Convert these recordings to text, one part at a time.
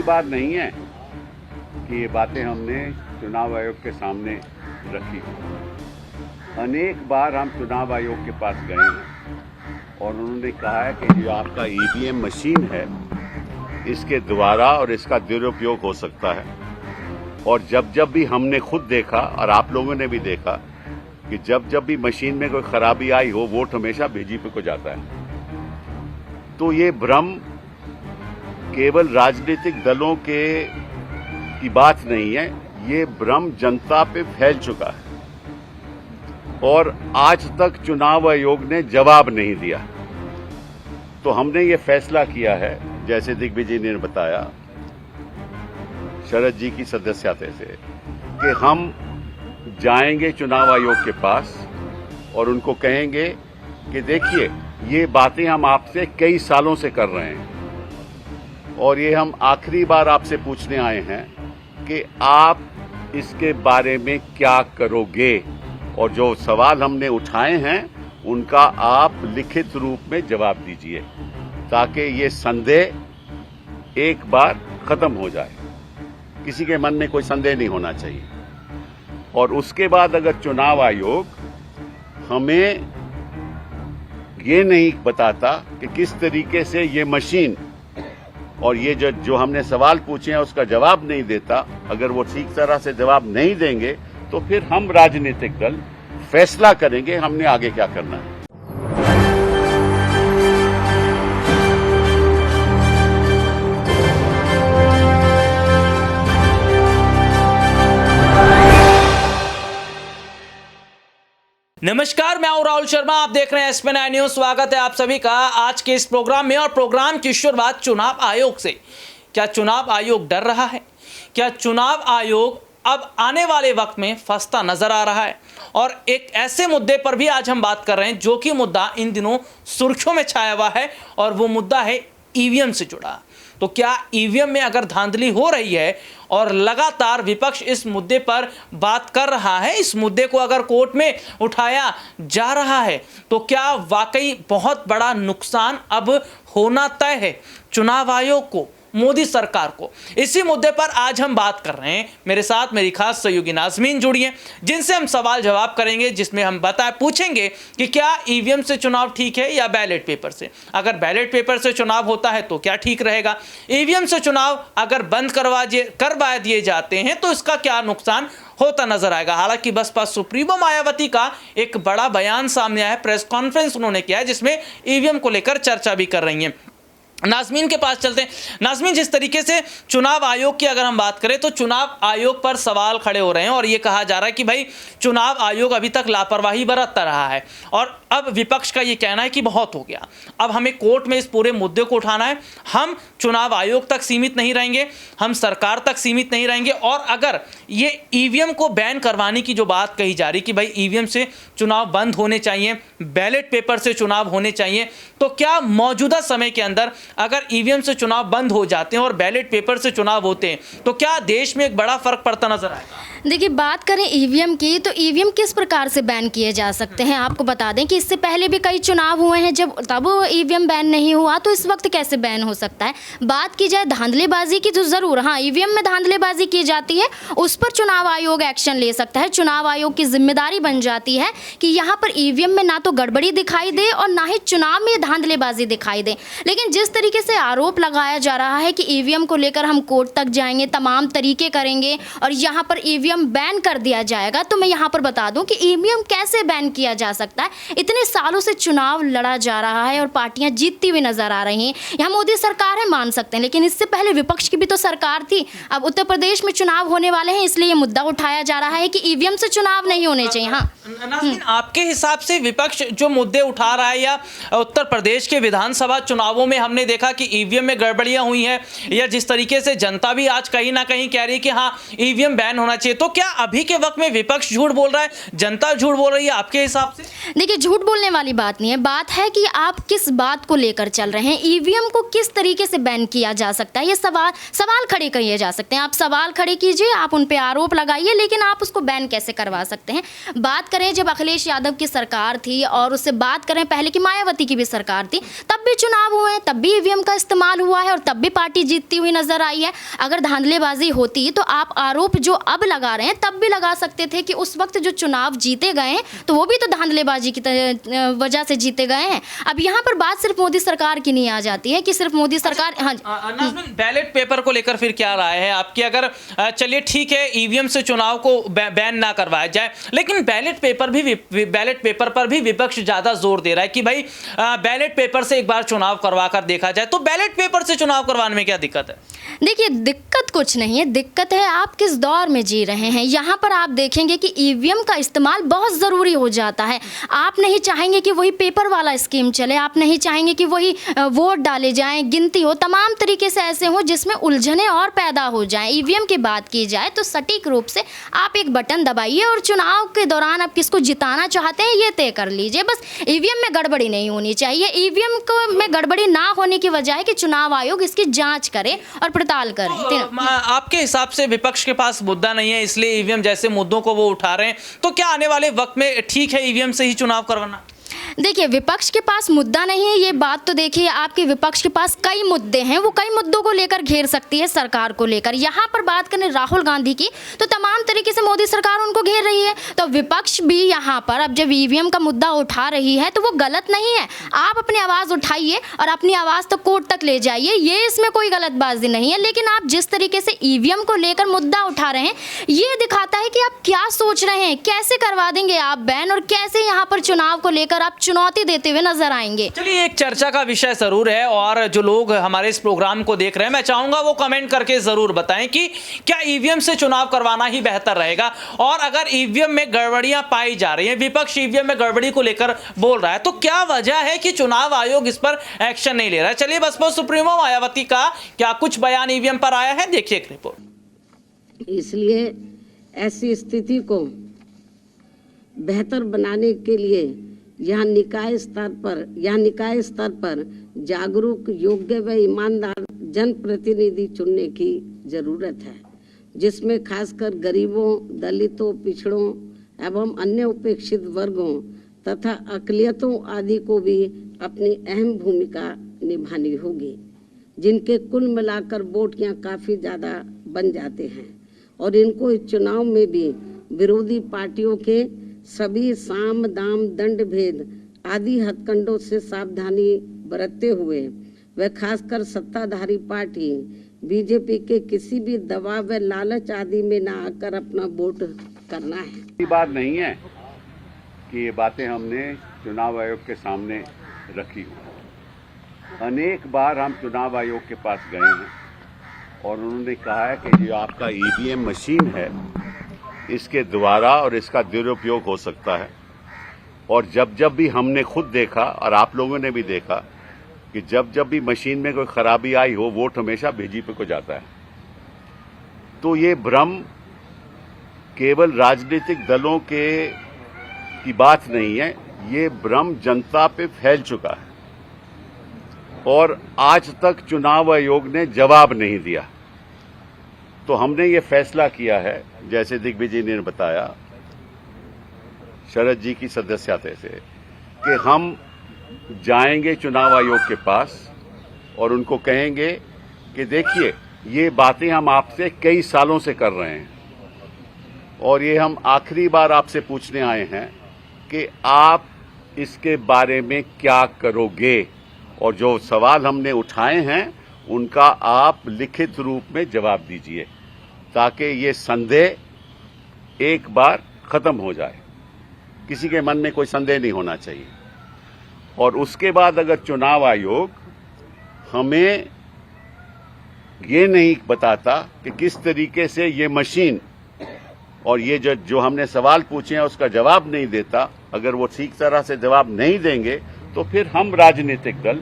बार नहीं है कि ये बातें हमने चुनाव आयोग के सामने रखी। अनेक बार हम चुनाव आयोग के पास गए हैं और उन्होंने कहा है कि जो आपका ईवीएम मशीन है इसके द्वारा और इसका दुरुपयोग हो सकता है। और जब जब भी हमने खुद देखा और आप लोगों ने भी देखा कि जब जब भी मशीन में कोई खराबी आई हो, वोट हमेशा बीजेपी को जाता है। तो ये भ्रम केवल राजनीतिक दलों की बात नहीं है, ये भ्रम जनता पे फैल चुका है और आज तक चुनाव आयोग ने जवाब नहीं दिया। तो हमने ये फैसला किया है, जैसे दिग्विजय ने बताया शरद जी की सदस्यता से, कि हम जाएंगे चुनाव आयोग के पास और उनको कहेंगे कि देखिए ये बातें हम आपसे कई सालों से कर रहे हैं और ये हम आखिरी बार आपसे पूछने आए हैं कि आप इसके बारे में क्या करोगे, और जो सवाल हमने उठाए हैं उनका आप लिखित रूप में जवाब दीजिए ताकि ये संदेह एक बार खत्म हो जाए। किसी के मन में कोई संदेह नहीं होना चाहिए। और उसके बाद अगर चुनाव आयोग हमें ये नहीं बताता कि किस तरीके से ये मशीन और ये जो हमने सवाल पूछे हैं उसका जवाब नहीं देता, अगर वो ठीक तरह से जवाब नहीं देंगे तो फिर हम राजनीतिक दल फैसला करेंगे हमने आगे क्या करना है। नमस्कार, मैं हूं राहुल शर्मा, आप देख रहे हैं SP9 न्यूज। स्वागत है आप सभी का आज के इस प्रोग्राम में। और प्रोग्राम की शुरुआत चुनाव आयोग से। क्या चुनाव आयोग डर रहा है? क्या चुनाव आयोग अब आने वाले वक्त में फंसता नजर आ रहा है? और एक ऐसे मुद्दे पर भी आज हम बात कर रहे हैं जो कि मुद्दा इन दिनों सुर्खियों में छाया हुआ है और वो मुद्दा है ईवीएम से जुड़ा। तो क्या ईवीएम में अगर धांधली हो रही है और लगातार विपक्ष इस मुद्दे पर बात कर रहा है, इस मुद्दे को अगर कोर्ट में उठाया जा रहा है, तो क्या वाकई बहुत बड़ा नुकसान अब होना तय है चुनाव आयोग को, मोदी सरकार को? इसी मुद्दे पर आज हम बात कर रहे हैं। मेरे साथ मेरी खास सहयोगी नाज़मीन जुड़ी हैं जिनसे हम सवाल जवाब करेंगे, जिसमें हम पूछेंगे कि क्या ईवीएम से चुनाव ठीक है या बैलेट पेपर से। अगर बैलेट पेपर से चुनाव होता है तो क्या ठीक रहेगा? ईवीएम से चुनाव अगर बंद करवा दिए जाते हैं तो इसका क्या नुकसान होता नजर आएगा? हालांकि बसपा सुप्रीमो मायावती का एक बड़ा बयान सामने आया है, प्रेस कॉन्फ्रेंस उन्होंने किया है जिसमें ईवीएम को लेकर चर्चा भी कर रही हैं। नाज़मीन के पास चलते हैं। नाज़मीन, जिस तरीके से चुनाव आयोग की अगर हम बात करें तो चुनाव आयोग पर सवाल खड़े हो रहे हैं और ये कहा जा रहा है कि भाई चुनाव आयोग अभी तक लापरवाही बरतता रहा है और अब विपक्ष का ये कहना है कि बहुत हो गया, अब हमें कोर्ट में इस पूरे मुद्दे को उठाना है। हम चुनाव आयोग तक सीमित नहीं रहेंगे, हम सरकार तक सीमित नहीं रहेंगे। और अगर ये ईवीएम को बैन करवाने की जो बात कही जा रही कि भाई ईवीएम से चुनाव बंद होने चाहिए, बैलेट पेपर से चुनाव होने चाहिए, तो क्या मौजूदा समय के अंदर अगर ईवीएम से चुनाव बंद हो जाते हैं और बैलेट पेपर से चुनाव होते हैं तो क्या देश में एक बड़ा फर्क पड़ता नजर आएगा? देखिए, बात करें ईवीएम की तो ईवीएम किस प्रकार से बैन किए जा सकते हैं। आपको बता दें कि इससे पहले भी कई चुनाव हुए हैं, जब तब ईवीएम बैन नहीं हुआ तो इस वक्त कैसे बैन हो सकता है। बात की जाए धांधलेबाजी की तो ज़रूर, हाँ, ईवीएम में धांधलेबाजी की जाती है, उस पर चुनाव आयोग एक्शन ले सकता है। चुनाव आयोग की जिम्मेदारी बन जाती है कि यहाँ पर ईवीएम में ना तो गड़बड़ी दिखाई दे और ना ही चुनाव में धांधलेबाजी दिखाई दे। लेकिन जिस तरीके से आरोप लगाया जा रहा है कि ईवीएम को लेकर हम कोर्ट तक जाएंगे, तमाम तरीके करेंगे और यहाँ पर ईवीएम बैन कर दिया जाएगा, तो मैं यहाँ पर बता दूं कि ईवीएम कैसे बैन किया जा सकता है। इतने सालों से चुनाव लड़ा जा रहा है और पार्टियां जीतती हुई नजर आ रही हैं। यहाँ मोदी सरकार है, मान सकते हैं, लेकिन इससे पहले विपक्ष की भी तो सरकार थी। अब उत्तर प्रदेश में चुनाव होने वाले हैं, इसलिए ये मुद्दा उठाया जा रहा है कि ईवीएम से चुनाव नहीं होने चाहिए। हाँ, आपके हिसाब से विपक्ष जो मुद्दे उठा रहा है, या उत्तर प्रदेश के विधानसभा चुनावों में हमने देखा कि ईवीएम में गड़बड़ियां हुई हैं, या जिस तरीके से जनता भी आज कहीं ना कहीं कह रही है कि हाँ ईवीएम बैन होना चाहिए, तो क्या अभी के वक्त में विपक्ष झूठ बोल रहा है, जनता झूठ बोल रही है आपके हिसाब से? देखिए, झूठ बोलने वाली बात नहीं है, बात है कि आप किस बात को लेकर चल रहे हैं। ईवीएम को किस तरीके से बैन किया जा सकता है, ये सवाल खड़े किए जा सकते हैं। आप सवाल खड़े कीजिए, आप उन पे आरोप लगाइए, लेकिन आप उसको बैन कैसे करवा सकते हैं? बात करें जब अखिलेश यादव की सरकार थी और उससे बात करें पहले की मायावती की भी सरकार थी, तब भी चुनाव हुए हैं, तब भी ईवीएम का इस्तेमाल हुआ है और तब भी पार्टी जीतती हुई नजर आई है। अगर धांधलेबाजी होती तो आप आरोप जो अब लगा रहे हैं तब भी लगा सकते थे कि उस वक्त जो चुनाव जीते गए हैं तो वो भी तो धांधलेबाजी की वजह से जीते गए हैं। अब यहाँ पर बात सिर्फ मोदी सरकार की नहीं आ जाती है कि सिर्फ मोदी सरकार। हाँ, बैलेट पेपर को लेकर फिर क्या राय है आपकी? अगर चलिए ठीक है, ईवीएम से चुनाव को बैन ना करवाया जाए, लेकिन बैलेट पेपर पर भी विपक्ष ज्यादा जोर दे रहा है कि भाई बैलेट पेपर से एक बार चुनाव करवा कर देखा जाए। तो बैलेट पेपर से चुनाव करवाने में क्या दिक्कत है? देखिए, दिक्कत कुछ नहीं है, दिक्कत है आप किस दौर में जी रहे हैं। यहाँ पर आप देखेंगे कि ईवीएम का इस्तेमाल बहुत ज़रूरी हो जाता है। आप नहीं चाहेंगे कि वही पेपर वाला स्कीम चले, आप नहीं चाहेंगे कि वही वोट डाले जाएं, गिनती हो, तमाम तरीके से ऐसे हो जिसमें उलझने और पैदा हो जाएं। ईवीएम की बात की जाए तो सटीक रूप से आप एक बटन दबाइए और चुनाव के दौरान आप किसको जिताना चाहते हैं ये तय कर लीजिए। बस ईवीएम में गड़बड़ी नहीं होनी चाहिए। ईवीएम में गड़बड़ी ना होने की वजह है कि चुनाव आयोग इसकी जाँच करे और पड़ताल करें। आपके हिसाब से विपक्ष के पास मुद्दा नहीं है, इसलिए ईवीएम जैसे मुद्दों को वो उठा रहे हैं, तो क्या आने वाले वक्त में ठीक है ईवीएम से ही चुनाव करवाना? देखिए, विपक्ष के पास मुद्दा नहीं है ये बात तो देखिए, आपके विपक्ष के पास कई मुद्दे हैं, वो कई मुद्दों को लेकर घेर सकती है सरकार को लेकर। यहाँ पर बात करें राहुल गांधी की तो तमाम तरीके से मोदी सरकार उनको घेर रही है, तो विपक्ष भी यहाँ पर अब जब ईवीएम का मुद्दा उठा रही है तो वो गलत नहीं है। आप अपनी आवाज़ उठाइए और अपनी आवाज़ तो कोर्ट तक ले जाइए, ये इसमें कोई गलतबाजी नहीं है। लेकिन आप जिस तरीके से ईवीएम को लेकर मुद्दा उठा रहे हैं ये दिखाता है कि आप क्या सोच रहे हैं, कैसे करवा देंगे आप बैन और कैसे यहाँ पर चुनाव को लेकर आप चुनौती देते हुए नजर आएंगे। चलिए, एक चर्चा का विषय जरूर है और जो लोग हमारे इस प्रोग्राम को देख रहे हैं मैं चाहूंगा वो कमेंट करके जरूर बताएं कि क्या ईवीएम से चुनाव करवाना ही बेहतर रहेगा, और अगर ईवीएम में गड़बड़ियां पाई जा रही हैं, विपक्ष ईवीएम में गड़बड़ी को लेकर बोल रहा है, तो क्या वजह है कि चुनाव आयोग इस पर एक्शन नहीं ले रहा है? चलिए, बसपा सुप्रीमो मायावती का क्या कुछ बयान ईवीएम पर आया है, देखिए एक रिपोर्ट। इसलिए ऐसी स्थिति को बेहतर बनाने के लिए यहाँ निकाय स्तर पर जागरूक, योग्य व ईमानदार जनप्रतिनिधि चुनने की जरूरत है, जिसमें खासकर गरीबों, दलितों, पिछड़ों एवं अन्य उपेक्षित वर्गों तथा अक़लियतों आदि को भी अपनी अहम भूमिका निभानी होगी, जिनके कुल मिलाकर वोट यहाँ काफ़ी ज़्यादा बन जाते हैं और इनको इस चुनाव में भी विरोधी पार्टियों के सभी साम दाम दंड भेद आदि हथकंडों से सावधानी बरतते हुए व खासकर सत्ताधारी पार्टी बीजेपी के किसी भी दबाव व लालच आदि में न आकर अपना वोट करना है। ये बात नहीं है कि ये बातें हमने चुनाव आयोग के सामने रखी हुई। अनेक बार हम चुनाव आयोग के पास गए हैं और उन्होंने कहा है कि जो आपका ईवीएम मशीन है इसके द्वारा और इसका दुरुपयोग हो सकता है। और जब जब भी हमने खुद देखा और आप लोगों ने भी देखा कि जब जब भी मशीन में कोई खराबी आई हो, वोट हमेशा बीजेपी को जाता है। तो ये भ्रम केवल राजनीतिक दलों की बात नहीं है, ये भ्रम जनता पे फैल चुका है और आज तक चुनाव आयोग ने जवाब नहीं दिया। तो हमने ये फैसला किया है, जैसे दिग्विजय ने बताया शरद जी की सदस्यता से, कि हम जाएंगे चुनाव आयोग के पास और उनको कहेंगे कि देखिए ये बातें हम आपसे कई सालों से कर रहे हैं और ये हम आखिरी बार आपसे पूछने आए हैं कि आप इसके बारे में क्या करोगे, और जो सवाल हमने उठाए हैं उनका आप लिखित रूप में जवाब दीजिए ताकि ये संदेह एक बार खत्म हो जाए। किसी के मन में कोई संदेह नहीं होना चाहिए। और उसके बाद अगर चुनाव आयोग हमें ये नहीं बताता कि किस तरीके से ये मशीन और ये जो हमने सवाल पूछे हैं उसका जवाब नहीं देता, अगर वो ठीक तरह से जवाब नहीं देंगे तो फिर हम राजनीतिक दल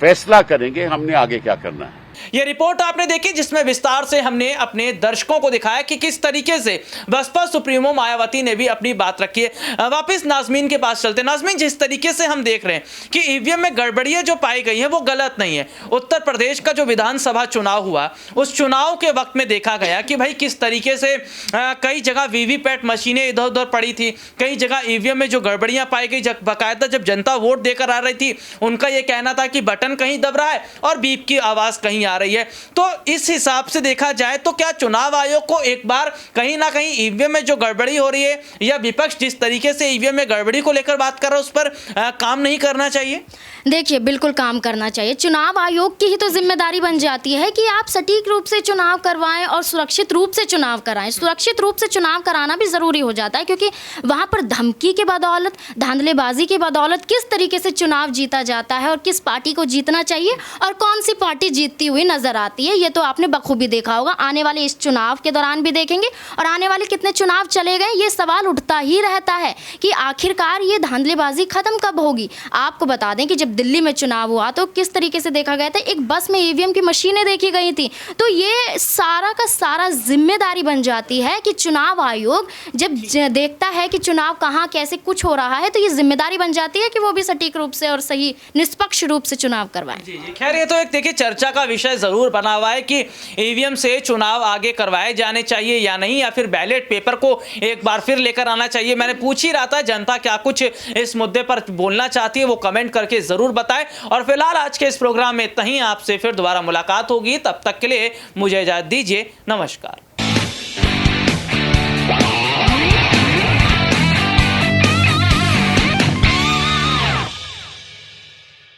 फैसला करेंगे हमने आगे क्या करना है। ये रिपोर्ट आपने देखी जिसमें विस्तार से हमने अपने दर्शकों को दिखाया कि किस तरीके से बसपा सुप्रीमो मायावती ने भी अपनी बात रखी है। वापस नाज़मीन के पास चलते। नाज़मीन, जिस तरीके से हम देख रहे हैं कि ईवीएम में गड़बड़ियां जो पाई गई हैं वो गलत नहीं है। उत्तर प्रदेश का जो विधानसभा चुनाव हुआ, उस चुनाव के वक्त में देखा गया कि भाई किस तरीके से कई जगह वीवीपैट मशीनें इधर उधर पड़ी थी, कई जगह ईवीएम में जो गड़बड़ियां पाई गई, बाकायदा जब जनता वोट देकर आ रही थी उनका यह कहना था कि बटन कहीं दब रहा है और बीप की आवाज कहीं आ रही है। तो इस हिसाब से देखा जाए तो क्या चुनाव आयोग को एक बार कहीं ना कहीं ईवीएम में जो गड़बड़ी हो रही है या विपक्ष जिस तरीके से ईवीएम में गड़बड़ी को लेकर बात कर रहा है उस पर काम नहीं करना चाहिए? देखिए, बिल्कुल काम करना चाहिए। चुनाव आयोग की ही तो जिम्मेदारी बन जाती है कि आप सटीक रूप से चुनाव करवाएं और सुरक्षित रूप से चुनाव कराएं। सुरक्षित रूप से चुनाव कराना भी ज़रूरी हो जाता है क्योंकि वहाँ पर धमकी के बदौलत, धांधलेबाजी की बदौलत किस तरीके से चुनाव जीता जाता है और किस पार्टी को जीतना चाहिए और कौन सी पार्टी जीतती हुई नजर आती है, ये तो आपने बखूबी देखा होगा। आने वाले इस चुनाव के दौरान भी देखेंगे और आने वाले कितने चुनाव चले गए, ये सवाल उठता ही रहता है कि आखिरकार ये धांधलेबाजी खत्म कब होगी। आपको बता दें कि जब दिल्ली में चुनाव हुआ तो किस तरीके से देखा गया था, एक बस में ईवीएम की मशीनें देखी गई थी। तो ये सारा का सारा जिम्मेदारी बन जाती है कि चुनाव आयोग जब देखता है कि चुनाव कहाँ कैसे कुछ हो रहा है तो ये जिम्मेदारी बन जाती है कि वो भी सटीक रूप से और सही निष्पक्ष रूप से चुनाव करवाएं। जी जी, खैर ये तो एक देखिए चर्चा का विषय जरूर बना हुआ है कि ईवीएम से चुनाव आगे करवाए जाने चाहिए या नहीं, या फिर बैलेट पेपर को एक बार फिर लेकर आना चाहिए। मैंने पूछ ही रहा था जनता क्या कुछ इस मुद्दे पर बोलना चाहती है, वो कमेंट करके जरूर बताएं। और फिलहाल आज के इस प्रोग्राम में इतना ही। आपसे फिर दोबारा मुलाकात होगी, तब तक के लिए मुझे इजाजत दीजिए। नमस्कार।